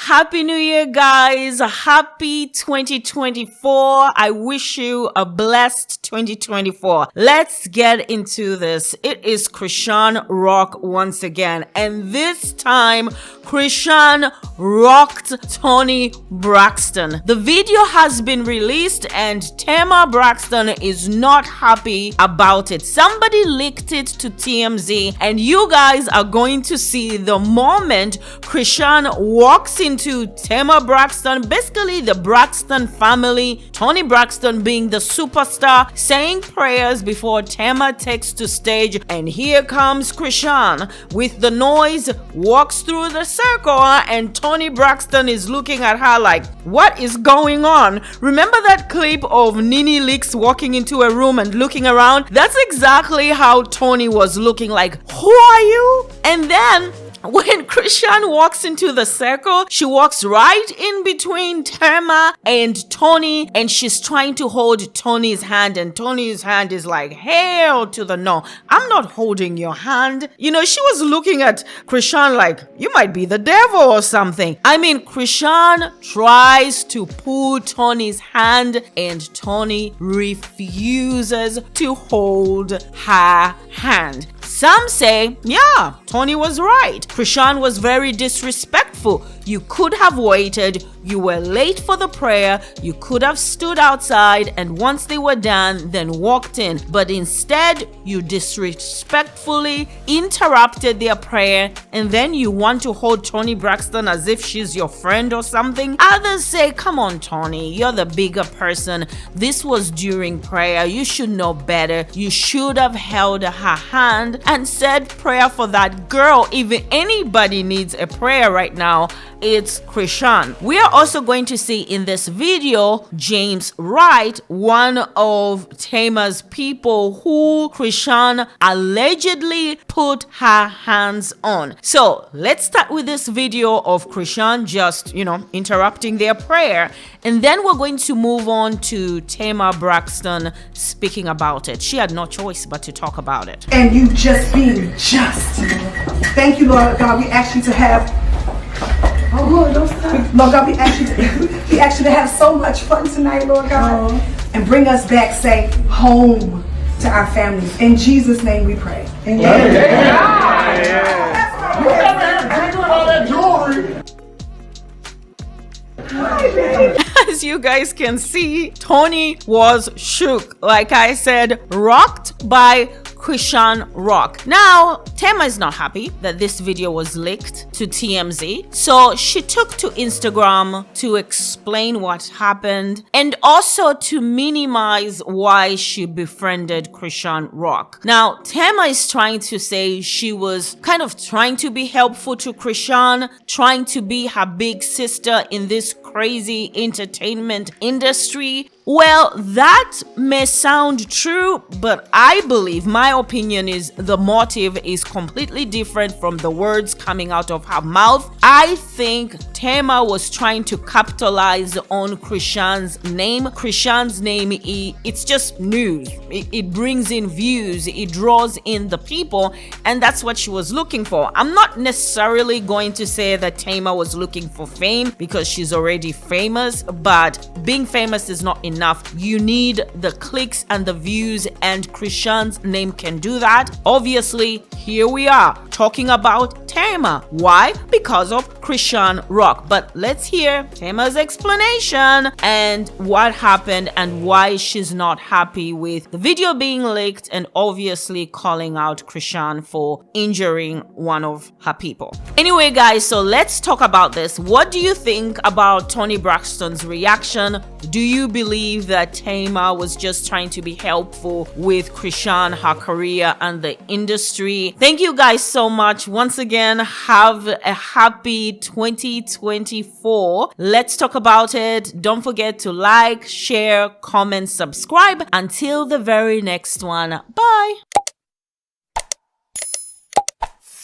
Happy New Year, guys. Happy 2024. I wish you a blessed 2024. Let's get into this. It is Chrisean Rock once again. And this time, Chrisean rocked Toni Braxton. The video has been released and Tamar Braxton is not happy about it. Somebody leaked it to TMZ and you guys are going to see the moment Chrisean walks into Tamar Braxton, basically the Braxton family, Toni Braxton being the superstar, saying prayers before Tamar takes to stage, and here comes Chrisean with the noise, walks through the circle, and Toni Braxton is looking at her like, what is going on? Remember that clip of Nene Leakes walking into a room and looking around? That's exactly how Toni was looking, like, who are you? And then when Chrisean walks into the circle, she walks right in between Tamar and Toni, and she's trying to hold Toni's hand, and Toni's hand is like, hell to the no, I'm not holding your hand. You know, she was looking at Chrisean like, you might be the devil or something. I mean, Chrisean tries to pull Toni's hand and Toni refuses to hold her hand. Some say, yeah, Toni was right. Chrisean was very disrespectful. You could have waited. You were late for the prayer. You could have stood outside and once they were done, then walked in. But instead, you disrespectfully interrupted their prayer and then you want to hold Toni Braxton as if she's your friend or something. Others say, come on, Toni, you're the bigger person. This was during prayer. You should know better. You should have held her hand and said prayer for that girl. If anybody needs a prayer right now, it's Chrisean. We are also going to see in this video James Wright, one of Tamar's people who Chrisean allegedly put her hands on. So let's start with this video of Chrisean just, interrupting their prayer. And then we're going to move on to Tamar Braxton speaking about it. She had no choice but to talk about it. And you just being just. Thank you, Lord God. We ask you to have Lord God, we ask you to have so much fun tonight, Lord God, and bring us back safe home to our families. In Jesus' name we pray. Amen. As you guys can see, Toni was shook. Like I said, rocked by Chrisean Rock. Now, Tamar is not happy that this video was leaked to TMZ, so she took to Instagram to explain what happened and also to minimize why she befriended Chrisean Rock. Now, Tamar is trying to say she was kind of trying to be helpful to Chrisean, trying to be her big sister in this crazy entertainment industry. Well, that may sound true, but I believe, my opinion is the motive is completely different from the words coming out of her mouth. I think Tamar was trying to capitalize on Chrisean's name. Chrisean's name, it's just news. It brings in views, it draws in the people, and that's what she was looking for. I'm not necessarily going to say that Tamar was looking for fame because she's already famous, but being famous is not enough. You need the clicks and the views, and Chrisean's name can do that. Obviously, here we are talking about Tamar. Why? Because of Chrisean Rock. But let's hear Tamar's explanation and what happened and why she's not happy with the video being leaked and obviously calling out Chrisean for injuring one of her people. Anyway, guys, so let's talk about this. What do you think about Toni Braxton's reaction? Do you believe that Tamar was just trying to be helpful with Chrisean, her career, and the industry? Thank you guys so much. Once again, have a happy 2024. Let's talk about it. Don't forget to like, share, comment, subscribe. Until the very next one. Bye.